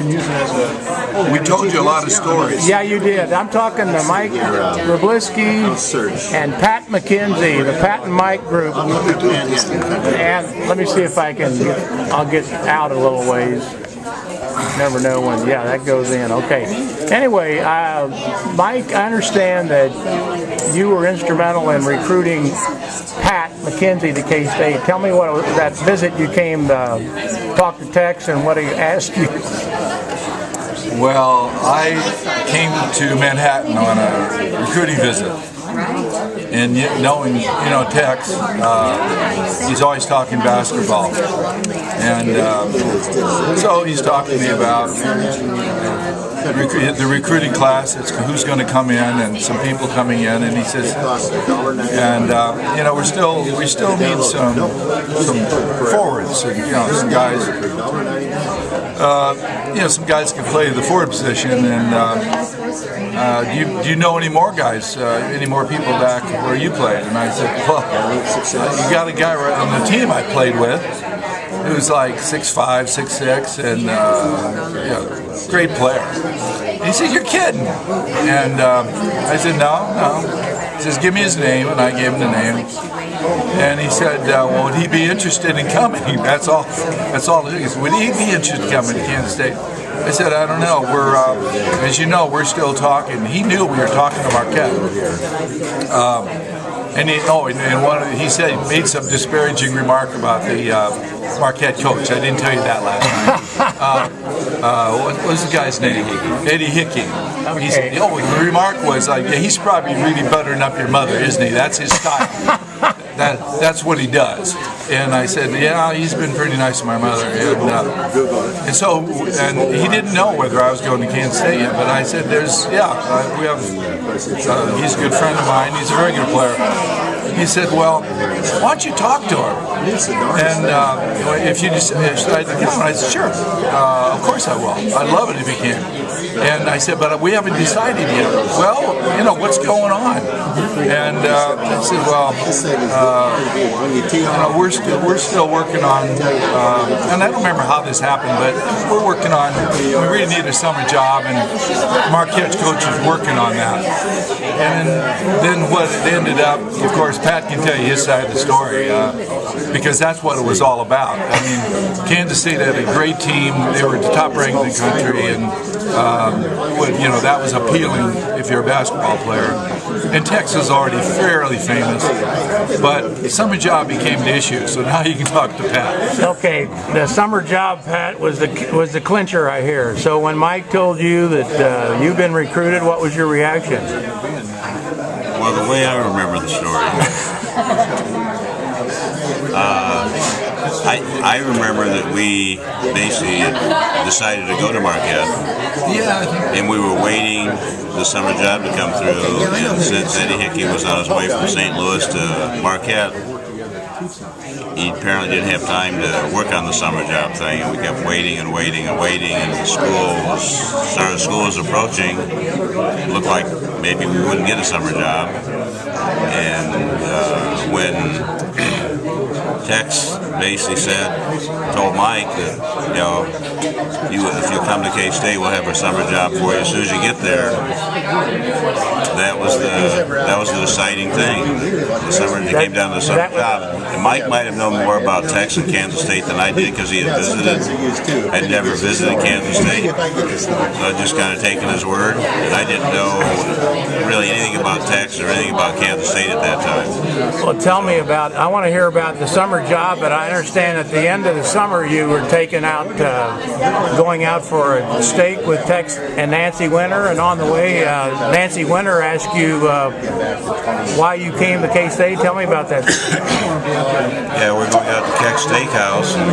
can use it as a... We told you a lot of stories. Yeah, you did. I'm talking to Mike Wroblewski and Pat McKenzie, the Pat and Mike group. And let me see if I can I'll get out a little ways. Never know when. Yeah, that goes in. Okay. Anyway, Mike, I understand that you were instrumental in recruiting Pat McKenzie to K-State. Tell me what that visit you came to talk to Tex and what he asked you. Well, I came to Manhattan on a recruiting visit. And knowing, Tex, he's always talking basketball. And so he's talking to me about the recruiting class, who's going to come in, and some people coming in, and he says, and we still need some forwards, and some guys, some guys can play the forward position, and do you know any more guys, any more people back where you played? And I said, well, you got a guy right on the team I played with. He was like 6'5", 6'6", and great player. And he said, "You're kidding." And I said, no. He says, "Give me his name," and I gave him the name. And he said, well, would he be interested in coming? That's all it is. Would he be interested in coming to Kansas State? I said, I don't know. We're, as you know, we're still talking. He knew we were talking to Marquette. He said he made some disparaging remark about the Marquette coach. I didn't tell you that last night. What was the guy's name? Eddie Hickey. Okay. The remark was like, yeah, he's probably really buttering up your mother, isn't he? That's his style. That's what he does. And I said, yeah, he's been pretty nice to my mother. And he didn't know whether I was going to Kansas State yet, but I said, he's a good friend of mine. He's a very good player. He said, well, why don't you talk to him? And if you decide to come, I said, sure, of course I will. I'd love it if you can. And I said, but we haven't decided yet. Well, what's going on? And I said, well, we're still working on, and I don't remember how this happened, but we're working on, we really need a summer job, and Marquette's coach is working on that. And then what it ended up, of course, Pat can tell you his side of the story, because that's what it was all about. I mean, Kansas State had a great team. They were top ranked in the country, and that was appealing if you're a basketball player. And Tex was already fairly famous, but the summer job became the issue. So now you can talk to Pat. Okay, the summer job, Pat, was the clincher, I hear. So when Mike told you that you've been recruited, what was your reaction? Well, the way I remember the story, I remember that we basically decided to go to Marquette. Yeah. And we were waiting the summer job to come through, and since Eddie Hickey was on his way from St. Louis to Marquette, he apparently didn't have time to work on the summer job thing, and we kept waiting and waiting and waiting, and the school was approaching. It looked like maybe we wouldn't get a summer job. And when Tex basically told Mike that, if you'll come to K-State, we'll have a summer job for you as soon as you get there. That was the deciding thing. It came down to the summer job. And Mike might have known more about Tex and Kansas State than I did, because he had visited. I'd never visited Kansas State, so I'd just kind of taken his word. And I didn't know really anything about Tex or anything about Kansas State at that time. Well, tell me about. I want to hear about the summer job, but I understand at the end of the summer you were going out for a steak with Tex and Nancy Winter, and on the way, Nancy Winter asked you why you came to K-State. Tell me about that. Yeah, we're going out to Keck's Steakhouse, and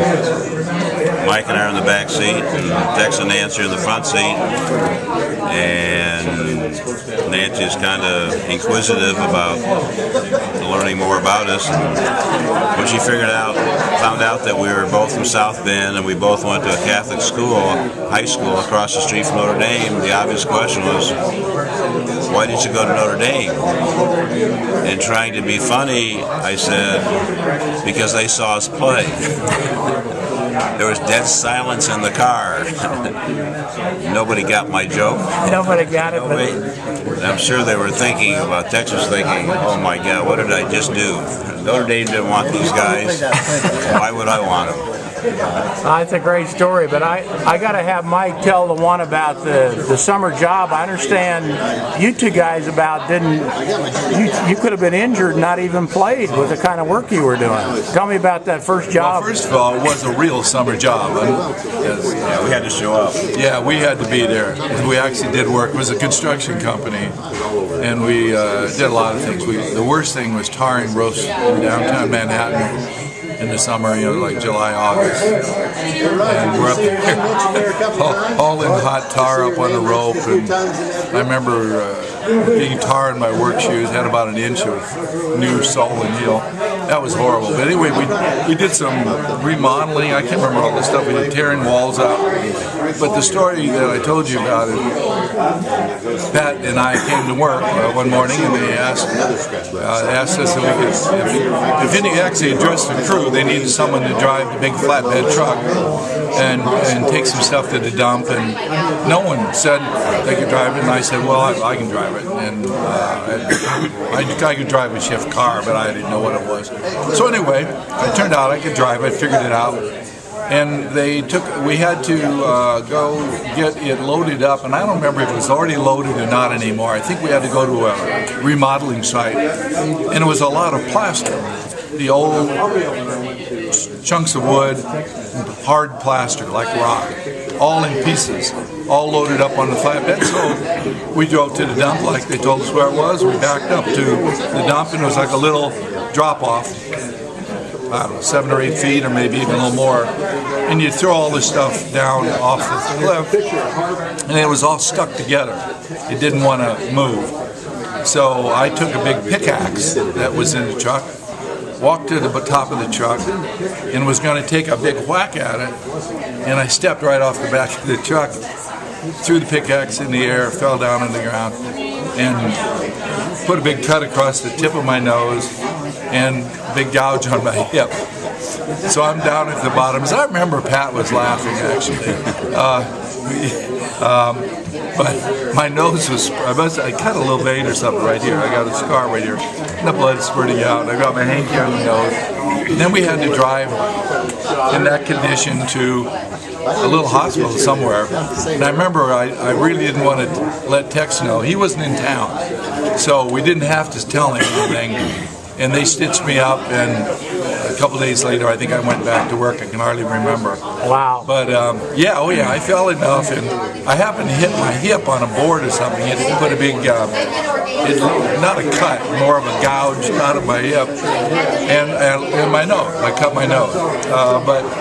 Mike and I are in the back seat, and Tex and Nancy are in the front seat, and Nancy is kind of inquisitive about learning more about us. And when she found out that we were both from South Bend and we both went to a Catholic school, high school across the street from Notre Dame, the obvious question was, why did you go to Notre Dame? And trying to be funny, I said, because they saw us play. There was dead silence in the car. Nobody got my joke. Nobody got it. I'm sure they were thinking about Texas, thinking, "Oh my God, what did I just do?" Notre Dame didn't want these guys. Why would I want them? It's a great story, but I got to have Mike tell the one about the summer job. I understand you two guys you could have been injured, not even played with the kind of work you were doing. Tell me about that first job. Well, first of all, it was a real summer job. Yeah, we had to show up. Yeah, we had to be there. We actually did work. It was a construction company, and we did a lot of things. The worst thing was tarring roofs in downtown Manhattan in the summer, like July, August. And we're up there, hauling hot tar up on the rope. And I remember being tar in my work shoes, had about an inch of new sole and heel. That was horrible. But anyway, we did some remodeling. I can't remember all the stuff. We did tearing walls out. But the story that I told you about it, Pat and I came to work one morning, and they asked us if we could, if any actually addressed the crew, they needed someone to drive the big flatbed truck and take some stuff to the dump, and no one said they could drive it, and I said, well, I can drive it, and I could drive a shift car, but I didn't know what it was. So anyway, it turned out I could drive it, figured it out, and we had to go get it loaded up, and I don't remember if it was already loaded or not anymore. I think we had to go to a remodeling site, and it was a lot of plastic. The old chunks of wood, hard plaster like rock, all in pieces, all loaded up on the flatbed. So we drove to the dump like they told us where it was. We backed up to the dump, and it was like a little drop-off, I don't know, 7 or 8 feet, or maybe even a little more. And you throw all this stuff down off the cliff, and it was all stuck together. It didn't want to move. So I took a big pickaxe that was in the truck, walked to the top of the truck, and was going to take a big whack at it, and I stepped right off the back of the truck, threw the pickaxe in the air, fell down on the ground, and put a big cut across the tip of my nose and a big gouge on my hip. So I'm down at the bottom. As I remember, Pat was laughing, actually. But my nose was, I cut a little vein or something right here. I got a scar right here. And the blood spurting out. I got my hanky on the nose. And then we had to drive in that condition to a little hospital somewhere. And I remember I really didn't want to let Tex know. He wasn't in town. So we didn't have to tell him anything. And they stitched me up, and a couple days later, I think I went back to work. I can hardly remember. Wow. But yeah, I fell enough, and I happened to hit my hip on a board or something. It put a big, not a cut, more of a gouge out of my hip, and my nose. I cut my nose.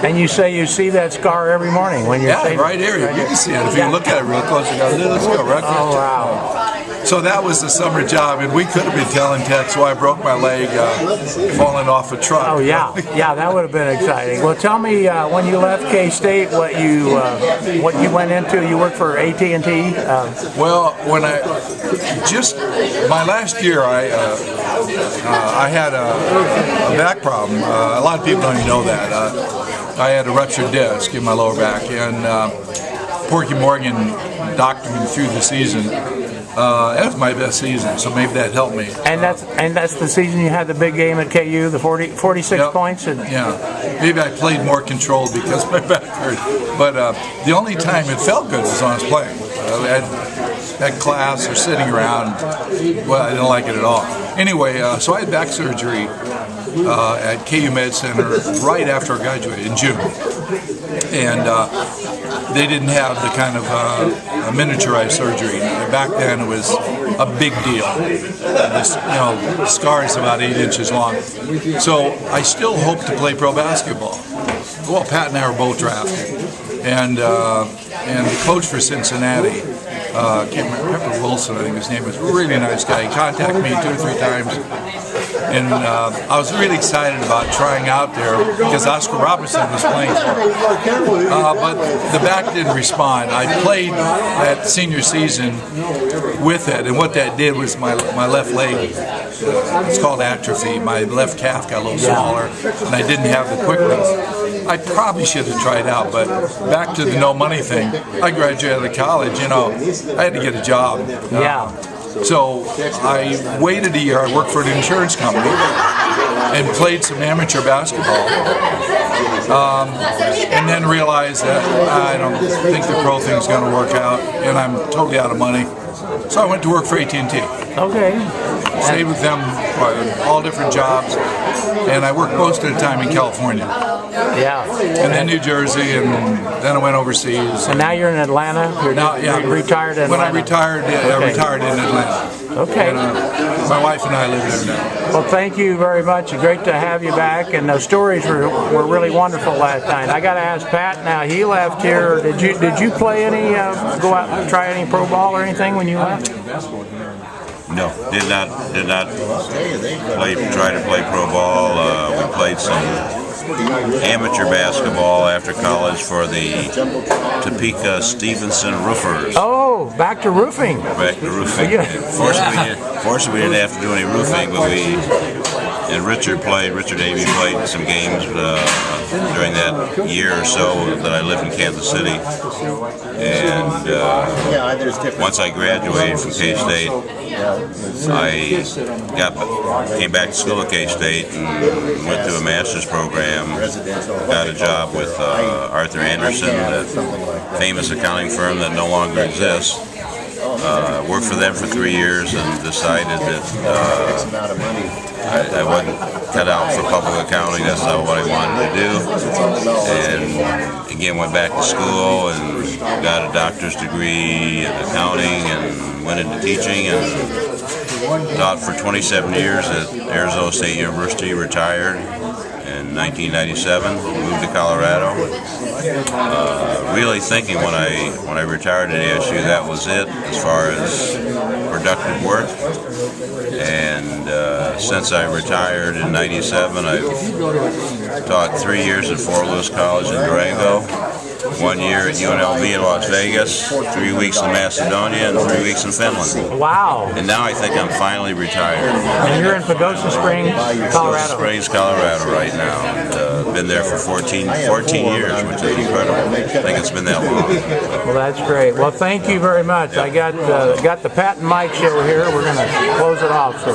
And you say you see that scar every morning when you're right here. You can see it if you look at it real close. You go, let's go right there. Oh wow. So that was the summer job, and we could have been telling Tex why I broke my leg falling off a truck. Oh yeah, that would have been exciting. Well, tell me when you left K-State, what you went into. You worked for AT&T. Well, when my last year, I had a back problem. A lot of people don't even know that. I had a ruptured disc in my lower back, and Porky Morgan doctored me through the season. That was my best season, so maybe that helped me. And that's the season you had the big game at KU, the 46 points. Yeah, maybe I played more controlled because my back hurt. But the only time it felt good was when I was playing. At class or sitting around, well, I didn't like it at all. Anyway, so I had back surgery at KU Med Center right after I graduated in June, and they didn't have the kind of miniaturized surgery. Back then, it was a big deal. The scar is about 8 inches long. So I still hope to play pro basketball. Well, Pat and I were both drafted, and the coach for Cincinnati, can't remember Wilson, I think his name was, a really nice guy. He contacted me 2 or 3 times, and I was really excited about trying out there because Oscar Robertson was playing for me. But the back didn't respond. I played that senior season with it, and what that did was my left leg, it's called atrophy. My left calf got a little smaller, and I didn't have the quickness. I probably should have tried out, but back to the no money thing. I graduated out of college, you know, I had to get a job. Yeah. So I waited a year. I worked for an insurance company and played some amateur basketball. And then realized that I don't think the pro thing's going to work out, and I'm totally out of money. So I went to work for AT&T. Okay. Stayed with them, all different jobs, and I worked most of the time in California. Yeah. And then New Jersey, and then I went overseas. And now you're in Atlanta? You're retired in Atlanta? When I retired, I retired in Atlanta. Okay. And, my wife and I live there now. Well, thank you very much. Great to have you back, and those stories were really wonderful last night. I got to ask Pat now. He left here. Did you play any? Go out and try any pro ball or anything when you left? No, did not try to play pro ball. We played some amateur basketball after college for the Topeka Stevenson Roofers. Oh, back to roofing. Back to roofing. Yeah. Fortunately, we didn't have to do any roofing, but Richard Davey played some games during that year or so that I lived in Kansas City. And once I graduated from K-State, I came back to school at K-State and went through a master's program. Got a job with Arthur Anderson, a famous accounting firm that no longer exists. Worked for them for 3 years and decided that I wasn't cut out for public accounting. That's not what I wanted to do. And again, went back to school and got a doctor's degree in accounting and went into teaching and taught for 27 years at Arizona State University. Retired in 1997. Moved to Colorado. Really thinking when I retired at ASU that was it as far as productive work. And since I retired in 97, I've taught 3 years at Fort Lewis College in Durango, 1 year at UNLV in Las Vegas, 3 weeks in Macedonia, and 3 weeks in Finland. Wow. And now I think I'm finally retired. And you're in Pagosa Springs, Colorado. Pagosa Springs, Colorado right now. And, been there for 14 years, which is incredible. I think it's been that long. Well, that's great. Well, thank you very much. I got the Pat and Mike show here. We're going to close it off. So.